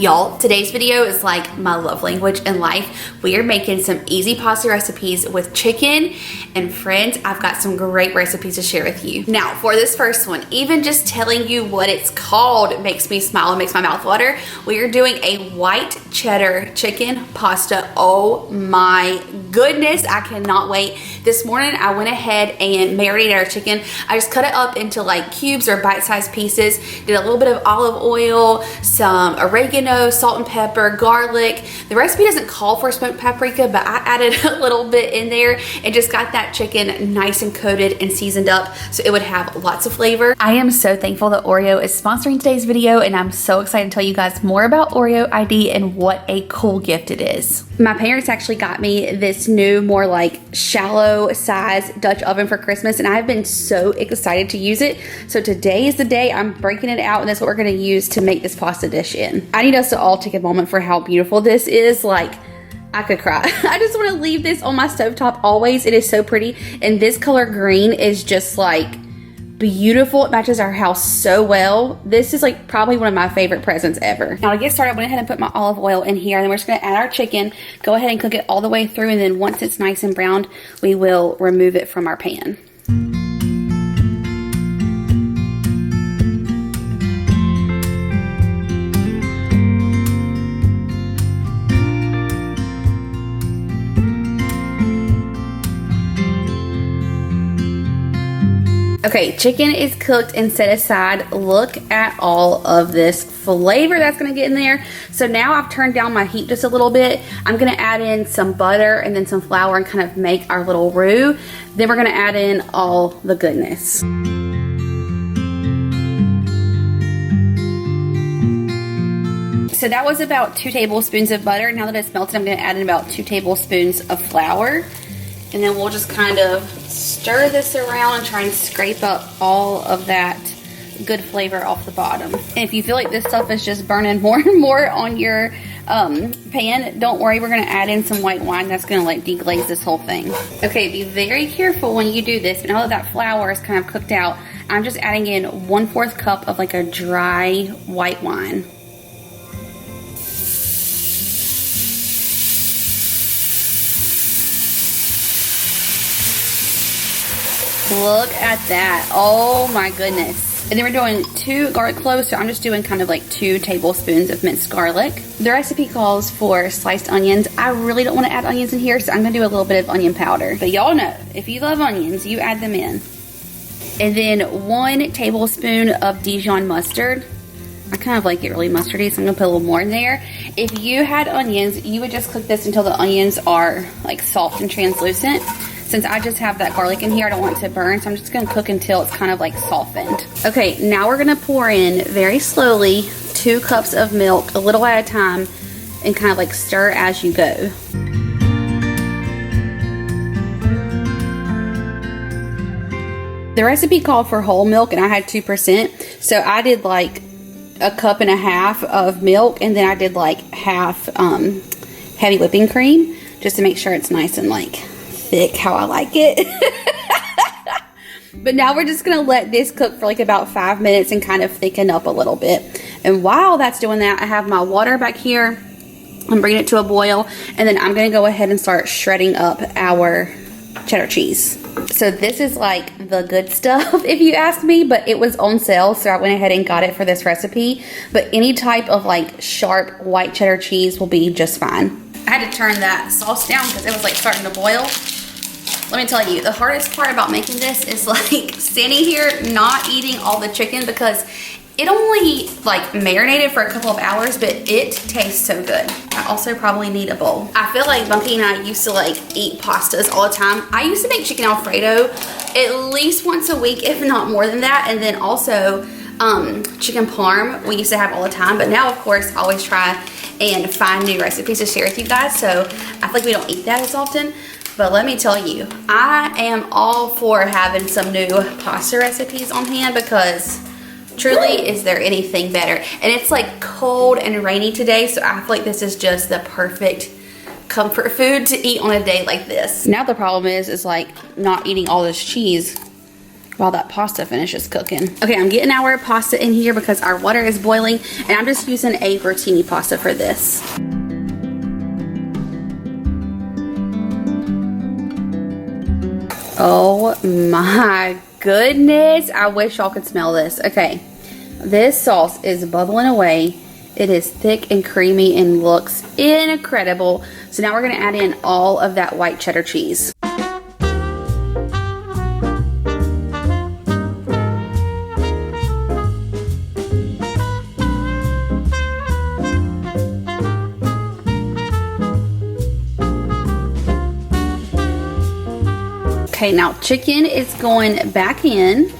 Y'all, today's video is like my love language in life. We are making some easy pasta recipes with chicken, and friends, I've got some great recipes to share with you. Now, for this first one, even just telling you what it's called makes me smile and makes my mouth water. We are doing a white cheddar chicken pasta. Oh my goodness, I cannot wait. This morning, I went ahead and marinated our chicken. I just cut it up into like cubes or bite-sized pieces, did a little bit of olive oil, some oregano, salt and pepper, garlic. The recipe doesn't call for smoked paprika, but I added a little bit in there and just got that chicken nice and coated and seasoned up so it would have lots of flavor. I am so thankful that Oreo is sponsoring today's video, and I'm so excited to tell you guys more about Oreo ID and what a cool gift it is. My parents actually got me this new, more like shallow size Dutch oven for Christmas, and I've been so excited to use it. So today is the day I'm breaking it out, and that's what we're gonna use to make this pasta dish in. I need us to all take a moment for how beautiful this is. Like, I could cry. I just want to leave this on my stovetop always. It is so pretty, and this color green is just like beautiful. It matches our house so well. This is like probably one of my favorite presents ever. Now to get started, I went ahead and put my olive oil in here, and then we're just gonna add our chicken, go ahead and cook it all the way through, and then once it's nice and browned, we will remove it from our pan. Okay, chicken is cooked and set aside. Look at all of this flavor that's gonna get in there. So now I've turned down my heat just a little bit. I'm gonna add in some butter and then some flour and kind of make our little roux. Then we're gonna add in all the goodness. So that was about 2 tablespoons of butter. Now that it's melted, I'm gonna add in about 2 tablespoons of flour. And then we'll just kind of stir this around and try and scrape up all of that good flavor off the bottom. And if you feel like this stuff is just burning more and more on your pan, don't worry, we're gonna add in some white wine. That's gonna like deglaze this whole thing. Okay, be very careful when you do this. Now that that flour is kind of cooked out, I'm just adding in 1/4 cup of like a dry white wine. Look at that. Oh my goodness. And then we're doing 2 garlic cloves, so I'm just doing kind of like 2 tablespoons of minced garlic. The recipe calls for sliced onions. I really don't want to add onions in here, so I'm going to do a little bit of onion powder. But y'all know, if you love onions, you add them in. And then 1 tablespoon of Dijon mustard. I kind of like it really mustardy, so I'm going to put a little more in there. If you had onions, you would just cook this until the onions are like soft and translucent. Since I just have that garlic in here, I don't want it to burn, so I'm just gonna cook until it's kind of like softened. Okay, now we're gonna pour in very slowly 2 cups of milk, a little at a time, and kind of like stir as you go. The recipe called for whole milk, and I had 2%, so I did like 1.5 cups of milk, and then I did like half heavy whipping cream, just to make sure it's nice and like thick how I like it. But now we're just gonna let this cook for like about 5 minutes and kind of thicken up a little bit. And while that's doing that, I have my water back here. I'm bringing it to a boil, and then I'm gonna go ahead and start shredding up our cheddar cheese. So this is like the good stuff if you ask me, but it was on sale, so I went ahead and got it for this recipe. But any type of like sharp white cheddar cheese will be just fine. I had to turn that sauce down because it was like starting to boil. Let me tell you, the hardest part about making this is like standing here not eating all the chicken, because it only like marinated for a couple of hours, but it tastes so good. I also probably need a bowl. I feel like Bunky and I used to like eat pastas all the time. I used to make chicken Alfredo at least once a week, if not more than that. And then also chicken parm we used to have all the time. But now, of course, I always try and find new recipes to share with you guys. So I feel like we don't eat that as often. But let me tell you, I am all for having some new pasta recipes on hand, because truly, is there anything better? And it's like cold and rainy today, so I feel like this is just the perfect comfort food to eat on a day like this. Now the problem is like not eating all this cheese while that pasta finishes cooking. Okay, I'm getting our pasta in here because our water is boiling, and I'm just using a rotini pasta for this. Oh my goodness, I wish y'all could smell this. Okay, this sauce is bubbling away. It is thick and creamy and looks incredible. So now we're gonna add in all of that white cheddar cheese. Okay, now chicken is going back in.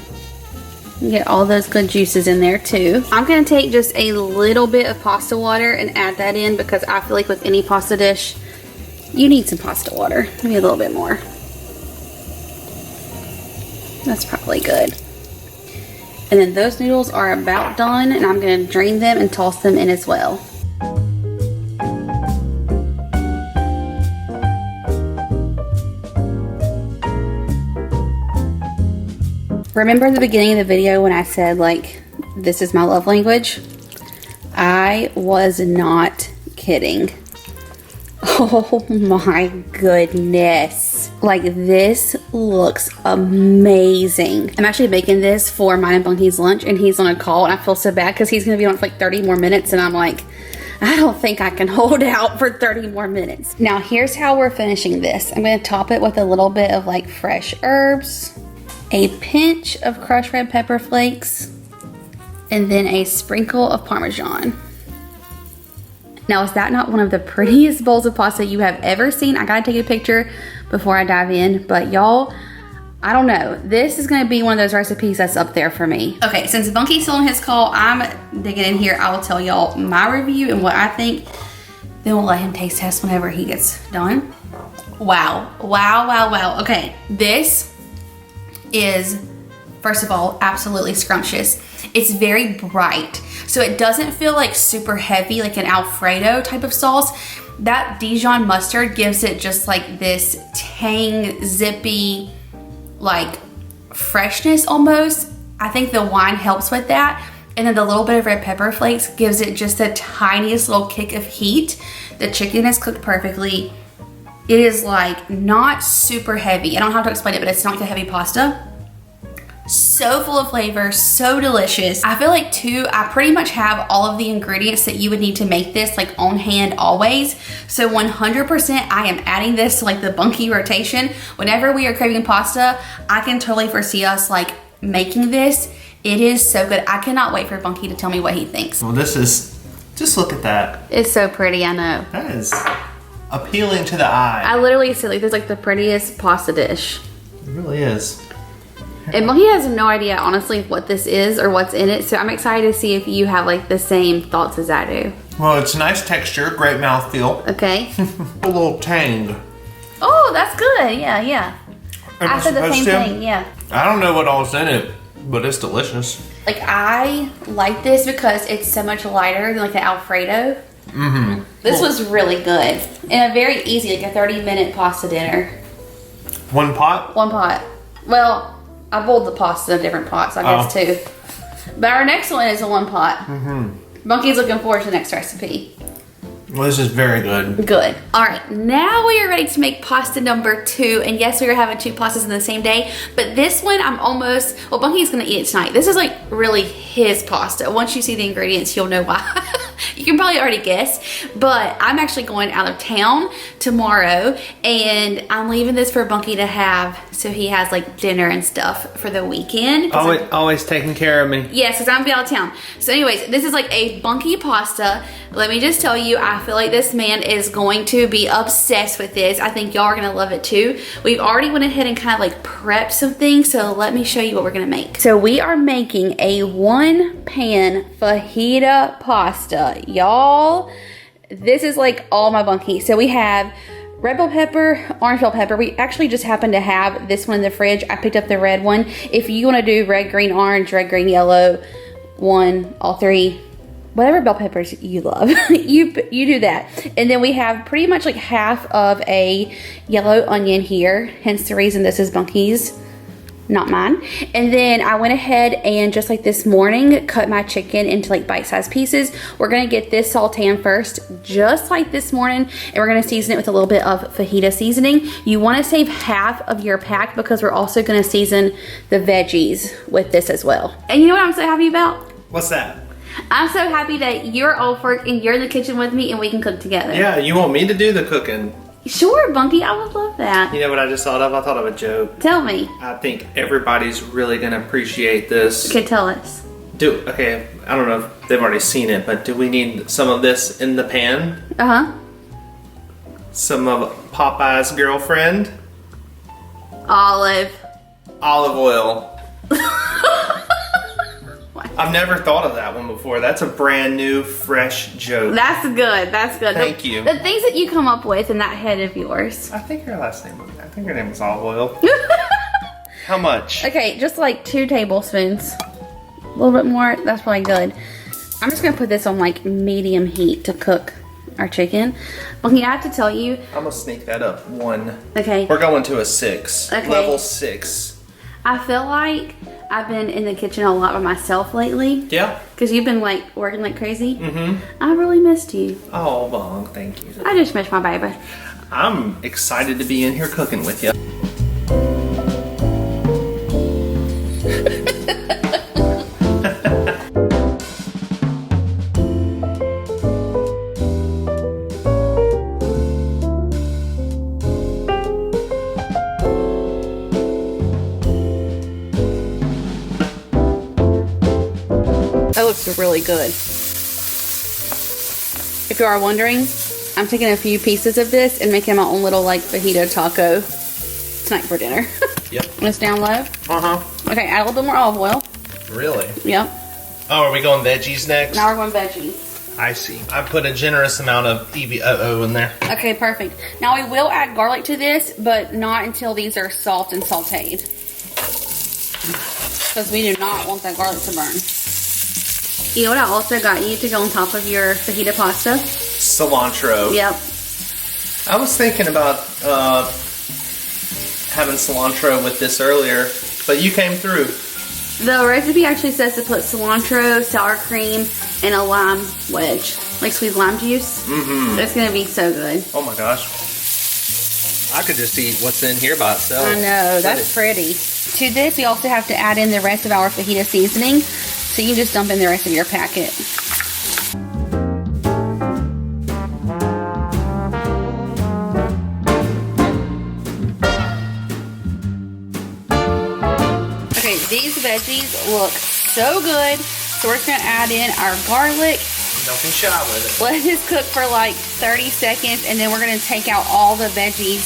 Get all those good juices in there too. I'm gonna take just a little bit of pasta water and add that in because I feel like with any pasta dish, you need some pasta water. Maybe a little bit more. That's probably good. And then those noodles are about done, and I'm gonna drain them and toss them in as well. Remember in the beginning of the video when I said, like, this is my love language? I was not kidding. Oh my goodness. Like, this looks amazing. I'm actually making this for mine and Bunky's lunch, and he's on a call, and I feel so bad because he's gonna be on for like 30 more minutes, and I'm like, I don't think I can hold out for 30 more minutes. Now, here's how we're finishing this. I'm gonna top it with a little bit of like fresh herbs, a pinch of crushed red pepper flakes, and then a sprinkle of Parmesan. Now, is that not one of the prettiest bowls of pasta you have ever seen? I gotta take a picture before I dive in, but y'all, I don't know. This is gonna be one of those recipes that's up there for me. Okay, since Bunky's still on his call, I'm digging in here. I will tell y'all my review and what I think. Then we'll let him taste test whenever he gets done. Wow, wow, wow, wow. Okay, this is, first of all, absolutely scrumptious. It's very bright, so it doesn't feel like super heavy like an Alfredo type of sauce. That Dijon mustard gives it just like this tang, zippy, like freshness almost. I think the wine helps with that, and then the little bit of red pepper flakes gives it just the tiniest little kick of heat. The chicken is cooked perfectly. It is like not super heavy. I don't have to explain it, but it's not like a heavy pasta. So full of flavor, so delicious. I feel like too, I pretty much have all of the ingredients that you would need to make this like on hand always. So 100% I am adding this to like the Bunky rotation. Whenever we are craving pasta, I can totally foresee us like making this. It is so good. I cannot wait for Bunky to tell me what he thinks. Well, this is, just look at that. It's so pretty, I know. That is appealing to the eye. I literally said like this is like the prettiest pasta dish. It really is. And Bunky has no idea, honestly, what this is or what's in it. So I'm excited to see if you have like the same thoughts as I do. Well, it's a nice texture, great mouthfeel. Okay. A little tang. Oh, that's good. Yeah, yeah. I said the same thing, yeah. I don't know what all's in it, but it's delicious. Like, I like this because it's so much lighter than like the Alfredo. Mm-hmm. This was really good. And a very easy, like a 30-minute pasta dinner. One pot? One pot. Well, I boiled the pasta in different pots, I guess, too. But our next one is a one pot. Mm-hmm. Bunky's looking forward to the next recipe. Well, this is very good. Good. All right, now we are ready to make pasta number 2. And yes, we are having 2 pastas in the same day. But this one, I'm almost, well, Bunky's gonna eat it tonight. This is like really his pasta. Once you see the ingredients, you'll know why. You can probably already guess, but I'm actually going out of town tomorrow, and I'm leaving this for Bunky to have, so he has like dinner and stuff for the weekend. Always taking care of me. Yes, because I'm gonna be out of town. So anyways, this is like a Bunky pasta. Let me just tell you, I feel like this man is going to be obsessed with this. I think y'all are gonna love it too. We've already went ahead and kind of like prepped some things, so let me show you what we're gonna make. So we are making a 1-pan fajita pasta. Y'all, this is like all my Bunky. So we have red bell pepper, orange bell pepper. We actually just happen to have this one in the fridge. I picked up the red one. If you want to do red, green, orange, red, green, yellow, all 3, whatever bell peppers you love, you do that. And then we have pretty much like half of a yellow onion here, hence the reason this is Bunky's not mine. And then I went ahead and just like this morning, cut my chicken into like bite-sized pieces. We're gonna get this sauteing first, just like this morning, and we're gonna season it with a little bit of fajita seasoning. You wanna save half of your pack because we're also gonna season the veggies with this as well. And you know what I'm so happy about? What's that? I'm so happy that you're off work and you're in the kitchen with me and we can cook together. Yeah, you want me to do the cooking? Sure, Bunky, I would love that. You know what I just thought of? I thought of a joke. Tell me. I think everybody's really gonna appreciate this. Okay, tell us. Okay, I don't know if they've already seen it, but do we need some of this in the pan? Uh-huh. Some of Popeye's girlfriend? Olive oil. I've never thought of that one before. That's a brand new, fresh joke. That's good. That's good. Thank you. The things that you come up with in that head of yours. I think her name was olive oil. How much? Okay, just like 2 tablespoons. A little bit more. That's probably good. I'm just gonna put this on like medium heat to cook our chicken. Bunky, I have to tell you. I'm gonna sneak that up 1. Okay. We're going to a 6. Okay. Level 6. I feel like I've been in the kitchen a lot by myself lately. Yeah. Because you've been like working like crazy. Mm-hmm. I really missed you. Oh, Bong, thank you. I just missed my baby. I'm excited to be in here cooking with you. That looks really good. If you are wondering, I'm taking a few pieces of this and making my own little like fajita taco tonight for dinner. Yep. And it's down low. Uh-huh. Okay, add a little bit more olive oil. Really? Yep. Oh, are we going veggies next? Now we're going veggies. I see. I put a generous amount of EVOO in there. Okay, perfect. Now we will add garlic to this, but not until these are soft and sauteed. Because we do not want that garlic to burn. You know what I also got you to go on top of your fajita pasta? Cilantro. Yep. I was thinking about having cilantro with this earlier, but you came through. The recipe actually says to put cilantro, sour cream, and a lime wedge. Like squeezed lime juice. Mm-hmm. It's going to be so good. Oh my gosh. I could just eat what's in here by itself. I know, that's pretty. To this, we also have to add in the rest of our fajita seasoning. So you can just dump in the rest of your packet. Okay, these veggies look so good. So we're just gonna add in our garlic. Don't be shy with it. Let this cook for like 30 seconds and then we're gonna take out all the veggies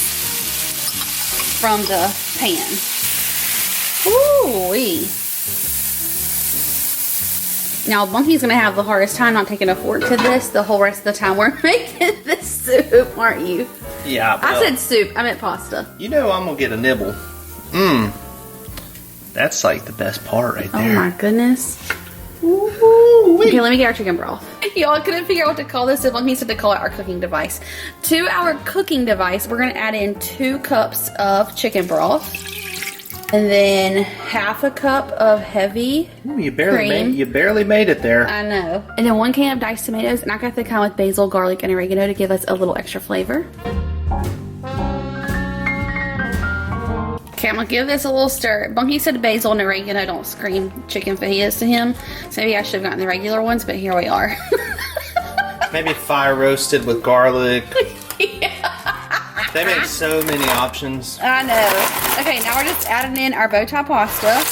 from the pan. Ooh-wee. Now, Bunky's gonna have the hardest time not taking a fork to this the whole rest of the time we're making this soup, aren't you? Yeah. I said soup, I meant pasta. You know I'm gonna get a nibble. Mmm. That's like the best part right there. Oh my goodness. Ooh-wee. Okay, let me get our chicken broth. Y'all couldn't figure out what to call this, so Bunky said to call it our cooking device. To our cooking device, we're gonna add in 2 cups of chicken broth. And then half a cup of heavy Ooh, you cream. barely made it there. I know. And then 1 can of diced tomatoes, and I got the kind with basil, garlic, and oregano to give us a little extra flavor. Okay, I'm gonna give this a little stir. Bunky said basil and oregano don't scream chicken fajitas to him, so maybe I should have gotten the regular ones, but here we are. Maybe fire roasted with garlic. Yeah. They make so many options. I know. Okay, now we're just adding in our bow tie pasta.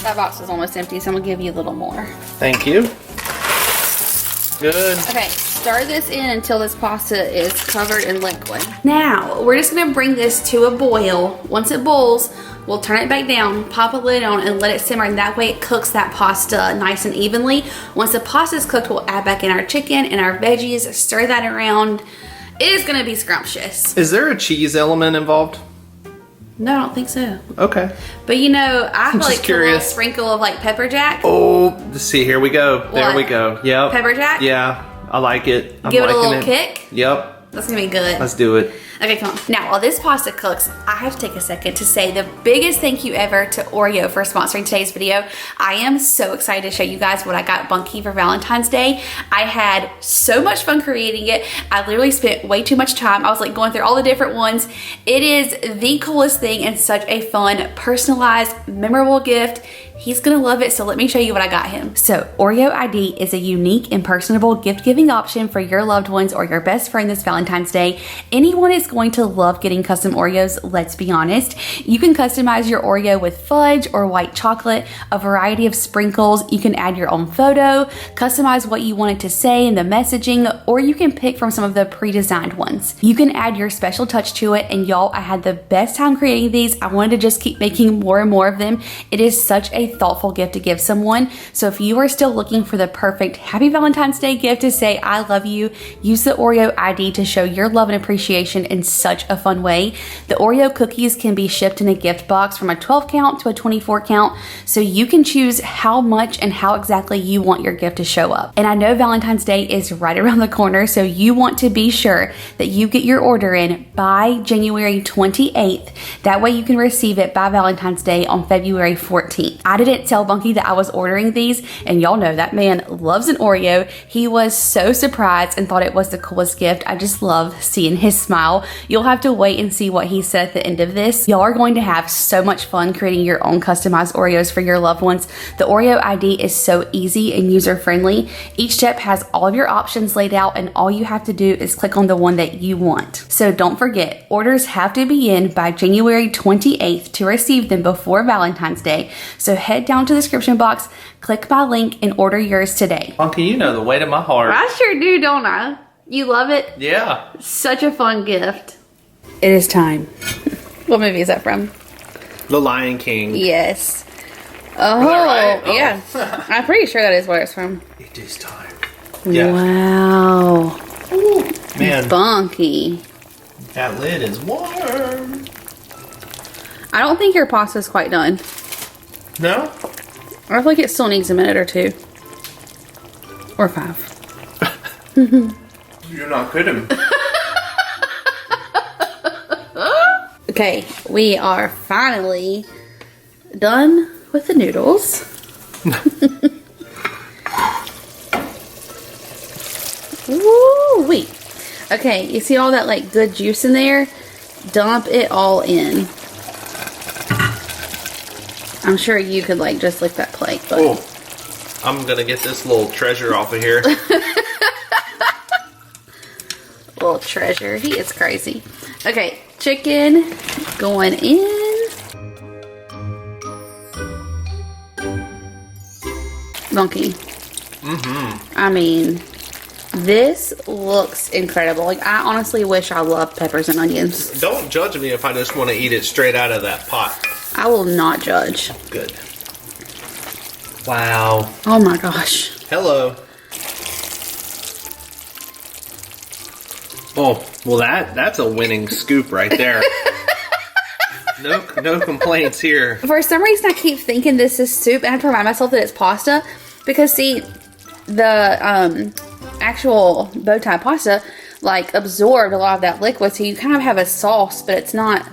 That box is almost empty, so I'm gonna give you a little more. Thank you. Good. Okay, stir this in until this pasta is covered in liquid. Now, we're just gonna bring this to a boil. Once it boils, we'll turn it back down, pop a lid on, and let it simmer, and that way it cooks that pasta nice and evenly. Once the pasta is cooked, we'll add back in our chicken and our veggies, stir that around. It is gonna be scrumptious. Is there a cheese element involved? No, I don't think so. Okay. But you know, I feel just like a curious. little sprinkle of like pepper jack. Oh, let's see, here we go. There What? we go. Yep. Pepper jack? Yeah, I like it. I'm Give it a liking little kick? Yep. That's gonna be good. Let's do it. Okay, come on. Now, while this pasta cooks, I have to take a second to say the biggest thank you ever to Oreo for sponsoring today's video. I am so excited to show you guys what I got Bunky for Valentine's Day. I had so much fun creating it. I literally spent way too much time. I was like going through all the different ones. It is the coolest thing and such a fun, personalized, memorable gift. He's gonna love it, so let me show you what I got him. So, Oreo ID is a unique and personable gift-giving option for your loved ones or your best friend this Valentine's Day. Anyone is going to love getting custom Oreos, let's be honest. You can customize your Oreo with fudge or white chocolate, a variety of sprinkles. You can add your own photo, customize what you want it to say in the messaging, or you can pick from some of the pre-designed ones. You can add your special touch to it, and y'all, I had the best time creating these. I wanted to just keep making more and more of them. It is such a thoughtful gift to give someone. So if you are still looking for the perfect Happy Valentine's Day gift to say I love you, use the Oreo ID to show your love and appreciation in such a fun way. The Oreo cookies can be shipped in a gift box from a 12 count to a 24 count, so you can choose how much and how exactly you want your gift to show up. And I know Valentine's Day is right around the corner, so you want to be sure that you get your order in by January 28th. That way you can receive it by Valentine's Day on February 14th. I didn't tell Bunky that I was ordering these, and y'all know that man loves an Oreo. He was so surprised and thought it was the coolest gift. I just love seeing his smile. You'll have to wait and see what he said at the end of this. Y'all are going to have so much fun creating your own customized Oreos for your loved ones. The Oreo ID is so easy and user-friendly. Each step has all of your options laid out, and all you have to do is click on the one that you want. So don't forget, orders have to be in by January 28th to receive them before Valentine's Day. So head down to the description box, click my link, and order yours today. Bunky, you know the weight of my heart. I sure do, don't I? You love it? Yeah. Such a fun gift. It is time. What movie is that from? The Lion King. Yes. Oh, right? Oh. yeah. I'm pretty sure that is where it's from. It is time. Yeah. Wow. Ooh, man. Bunky. That lid is warm. I don't think your pasta's quite done. No? I feel like it still needs a minute or 2. Or 5. You're not kidding. Okay, we are finally done with the noodles. Woo-wee. Okay, you see all that like good juice in there? Dump it all in. I'm sure you could like just lick that plate. But Oh, I'm gonna get this little treasure off of here. little treasure. He is crazy. Okay, chicken going in. Bunky. I mean, this looks incredible. Like, I honestly wish I loved peppers and onions. Don't judge me if I just want to eat it straight out of that pot. I will not judge. Good. Wow. Oh my gosh. Hello. Oh, well that's a winning scoop right there. No complaints here. For some reason, I keep thinking this is soup, and I have to remind myself that it's pasta. Because, see, the actual bow tie pasta, like, absorbed a lot of that liquid, so you kind of have a sauce, but it's not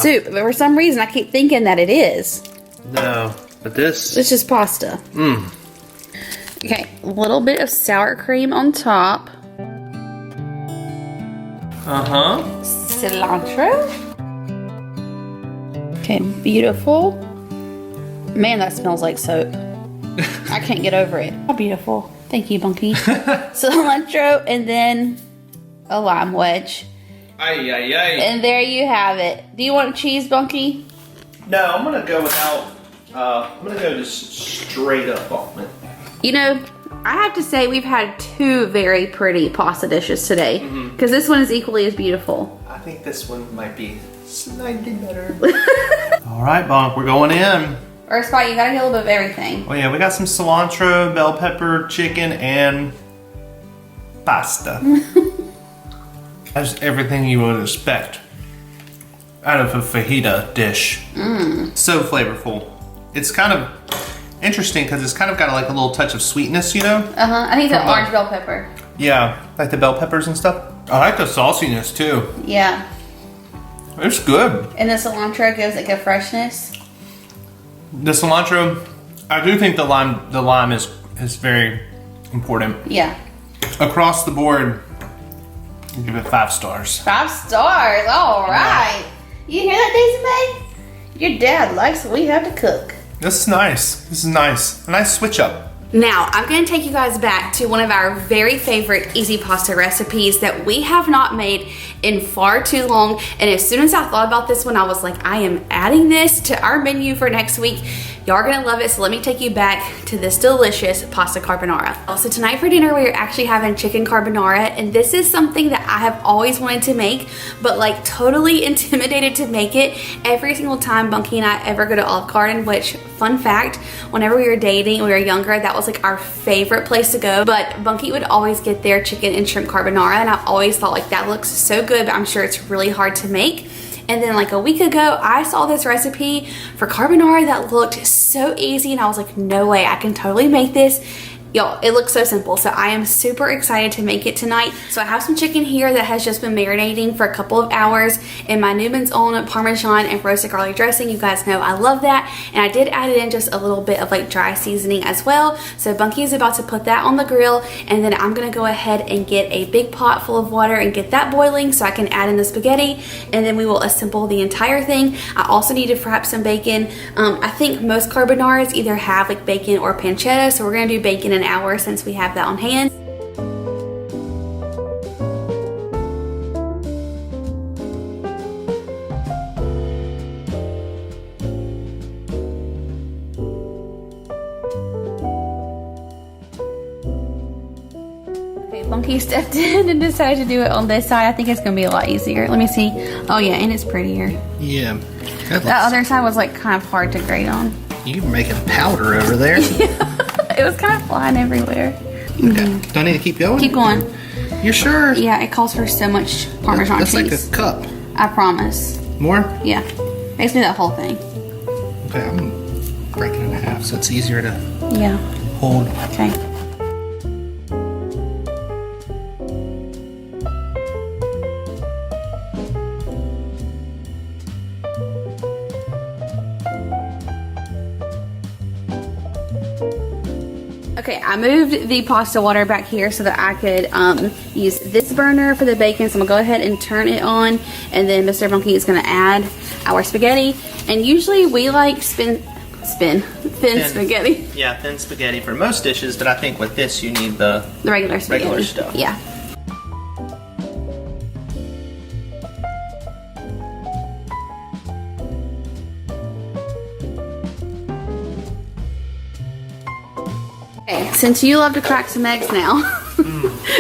soup. But for some reason, I keep thinking that it is. No, but this... It's just pasta. Okay, a little bit of sour cream on top. Uh-huh. Cilantro. Okay, beautiful. Man, that smells like soap. I can't get over it. How beautiful. Thank you, Bunky. Cilantro, and then a lime wedge. Ay, ay, ay. And there you have it. Do you want cheese, Bunky? No, I'm gonna go without... I'm gonna go just straight up almond. You know, I have to say we've had 2 very pretty pasta dishes today. Because this one is equally as beautiful. I think this one might be slightly better. All right, Bonk, we're going in. Or Spot, you gotta get a little bit of everything. Oh yeah, we got some cilantro, bell pepper, chicken, and pasta. That's everything you would expect out of a fajita dish. So flavorful. It's kind of interesting because it's kind of got like a little touch of sweetness, you know? I think the orange bell pepper. Yeah, like the bell peppers and stuff. I like the sauciness too. Yeah. It's good. And the cilantro gives like a freshness. The cilantro, I do think the lime is very important. Yeah. Across the board, I'll give it 5 stars. 5 stars. All right. You hear that, Daisy Mae? Your dad likes what we have to cook. This is nice. This is nice. A nice switch up. Now, I'm going to take you guys back to one of our very favorite easy pasta recipes that we have not made in far too long. And as soon as I thought about this one, I was like, I am adding this to our menu for next week. Y'all are gonna love it, so let me take you back to this delicious pasta carbonara. Also, tonight for dinner, we're actually having chicken carbonara, and this is something that I have always wanted to make, but like totally intimidated to make it every single time Bunky and I ever go to Olive Garden, which, fun fact, whenever we were dating, we were younger, that was like our favorite place to go, but Bunky would always get their chicken and shrimp carbonara, and I always thought like that looks so good, but I'm sure it's really hard to make. And then like a week ago, I saw this recipe for carbonara that looked so easy, and I was like, no way, I can totally make this. Y'all, it looks so simple, so I am super excited to make it tonight. So I have some chicken here that has just been marinating for a couple of hours in my Newman's Own Parmesan and roasted garlic dressing. You guys know I love that, and I did add it in just a little bit of like dry seasoning as well. So Bunky is about to put that on the grill, and then I'm gonna go ahead and get a big pot full of water and get that boiling so I can add in the spaghetti, and then we will assemble the entire thing. I also need to fry up some bacon. I think most carbonaras either have like bacon or pancetta, so we're gonna do bacon an hour since we have that on hand. Okay, Bunky stepped in and decided to do it on this side. I think it's gonna be a lot easier. Let me see. Oh yeah, and it's prettier. Yeah. That other side was like kind of hard to grate on. You're making powder over there. It was kind of flying everywhere. Okay. Do I need to keep going? Keep going. You're sure? Yeah, it calls for so much Parmesan That's cheese. like a cup. I promise. More? Yeah. Basically that whole thing. Okay, I'm breaking it in half so it's easier to Yeah. hold. Okay. Okay, I moved the pasta water back here so that I could use this burner for the bacon. So I'm gonna go ahead and turn it on, and then Mr. Bunky is gonna add our spaghetti. And usually we like thin spaghetti. Yeah, thin spaghetti for most dishes, but I think with this you need the regular spaghetti. regular stuff. Yeah. Okay, since you love to crack some eggs now,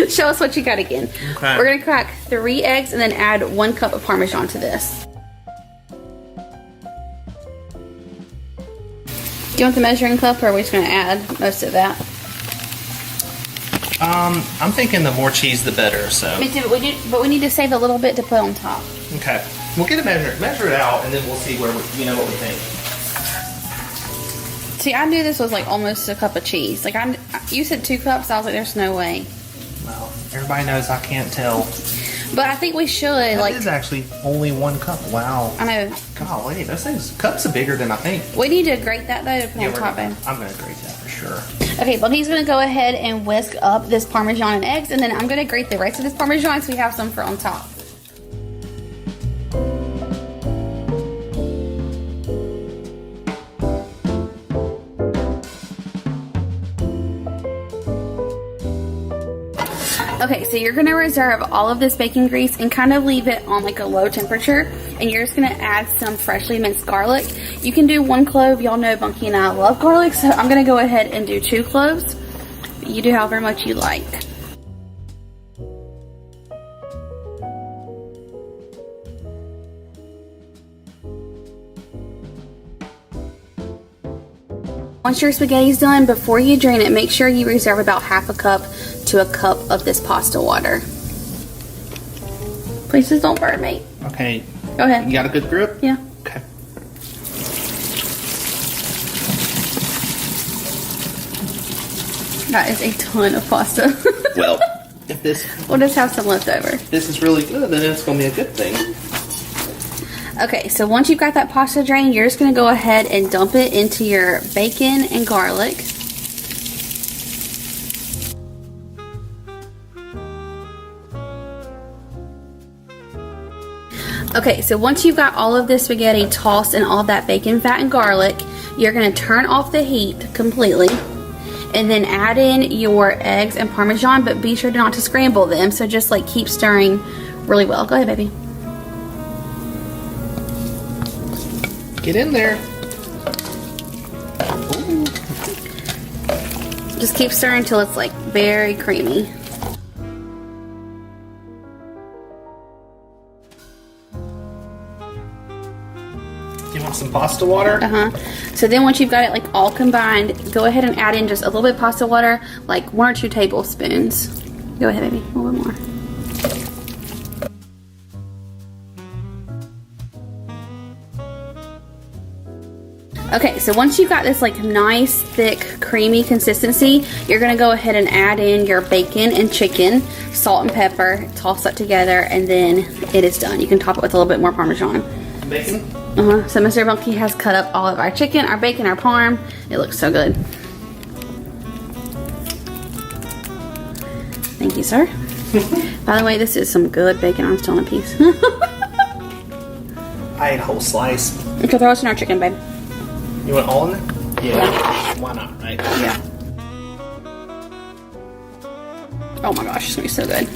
show us what you got again. Okay. We're gonna crack 3 eggs and then add 1 cup of Parmesan to this. Do you want the measuring cup, or are we just gonna add most of that? I'm thinking the more cheese the better, so. Me too, but we need to save a little bit to put on top. Okay. We'll get a measure it out, and then we'll see where what we think. See, I knew this was like almost a cup of cheese. Like you said 2 cups, I was like, there's no way. Well, everybody knows I can't tell. But I think we should. That is actually only 1 cup. Wow. I know. Golly, those things, cups are bigger than I think. We need to grate that though to put on top, babe. I'm gonna grate that for sure. Okay, well, he's gonna go ahead and whisk up this Parmesan and eggs, and then I'm gonna grate the rest of this Parmesan so we have some for on top. Okay, so you're gonna reserve all of this bacon grease and kind of leave it on like a low temperature, and you're just gonna add some freshly minced garlic. You can do 1 clove. Y'all know Bunky and I love garlic, so I'm gonna go ahead and do 2 cloves. You do however much you like. Once your spaghetti's done, before you drain it, make sure you reserve about ½ cup to 1 cup of this pasta water. Please just don't burn me. Okay. Go ahead. You got a good grip? Yeah. Okay. That is a ton of pasta. Well, If this We'll just have some left over. this is really good, then it's gonna be a good thing. Okay, so once you've got that pasta drained, you're just gonna go ahead and dump it into your bacon and garlic. Okay, so once you've got all of this spaghetti tossed in all of that bacon fat and garlic, you're gonna turn off the heat completely and then add in your eggs and Parmesan, but be sure not to scramble them, so just like keep stirring really well. Go ahead, baby. Get in there. Just keep stirring until it's like very creamy. You want some pasta water? So then once you've got it like all combined, go ahead and add in just a little bit of pasta water, like 1 or 2 tablespoons. Go ahead, baby, a little bit more. Okay, so once you've got this like nice, thick, creamy consistency, you're gonna go ahead and add in your bacon and chicken, salt and pepper, toss that together, and then it is done. You can top it with a little bit more Parmesan. Bacon? So Mr. Bunky has cut up all of our chicken, our bacon, our parm. It looks so good. Thank you, sir. By the way, this is some good bacon. I'm still on a piece. I ate a whole slice. Okay, throw us in our chicken, babe. You want all in there? Yeah. Why not, right? Yeah. Oh my gosh, it's gonna be so good.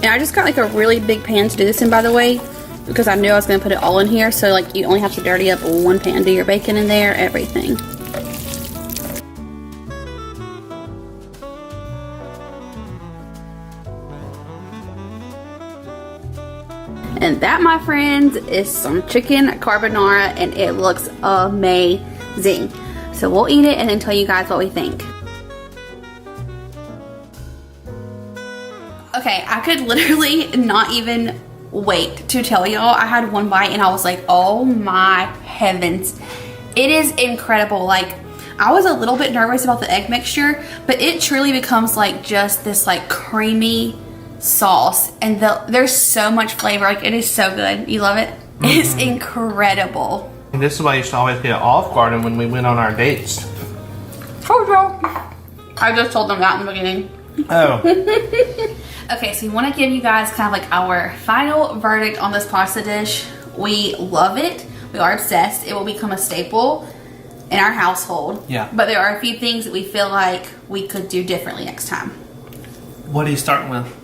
And I just got like a really big pan to do this in, by the way, because I knew I was gonna put it all in here. So like you only have to dirty up one pan, do your bacon in there, everything. And that, my friends, is some chicken carbonara, and it looks amazing. So we'll eat it and then tell you guys what we think. Okay, I could literally not even wait to tell y'all. I had one bite and I was like, oh my heavens. It is incredible. Like, I was a little bit nervous about the egg mixture, but it truly becomes like just this like creamy sauce, and there's so much flavor. Like, it is so good. You love it? It's incredible. And this is why you should always get Olive Garden when we went on our dates. I just told them that in the beginning. Oh. Okay, so we want to give you guys kind of like our final verdict on this pasta dish. We love it. We are obsessed. It will become a staple in our household. Yeah. But there are a few things that we feel like we could do differently next time. What are you starting with?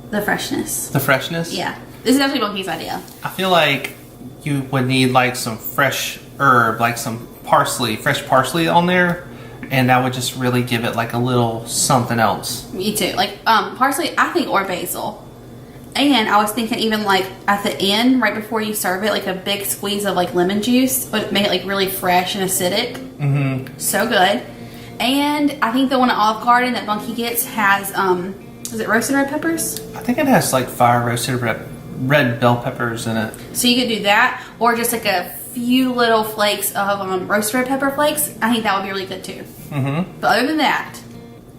The freshness. The freshness? Yeah. This is actually Monkey's idea. I feel like you would need like some fresh herb, like some parsley, fresh parsley on there. And that would just really give it like a little something else. Me too. Like parsley, I think, or basil. And I was thinking even like at the end, right before you serve it, like a big squeeze of like lemon juice would make it like really fresh and acidic. Mm-hmm. So good. And I think the one at Olive Garden that Bunky gets has, is it roasted red peppers? I think it has like fire roasted red bell peppers in it. So you could do that, or just like a few little flakes of roasted red pepper flakes. I think that would be really good too. Mm-hmm. But other than that,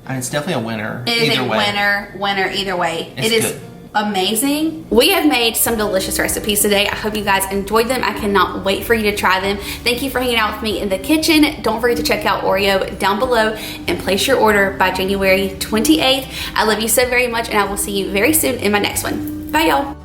and it's definitely a winner. It is a winner either way. It's it is good. Amazing. We have made some delicious recipes today. I hope you guys enjoyed them. I cannot wait for you to try them. Thank you for hanging out with me in the kitchen. Don't forget to check out Oreo down below and place your order by January 28th. I love you so very much, and I will see you very soon in my next one. Bye, y'all.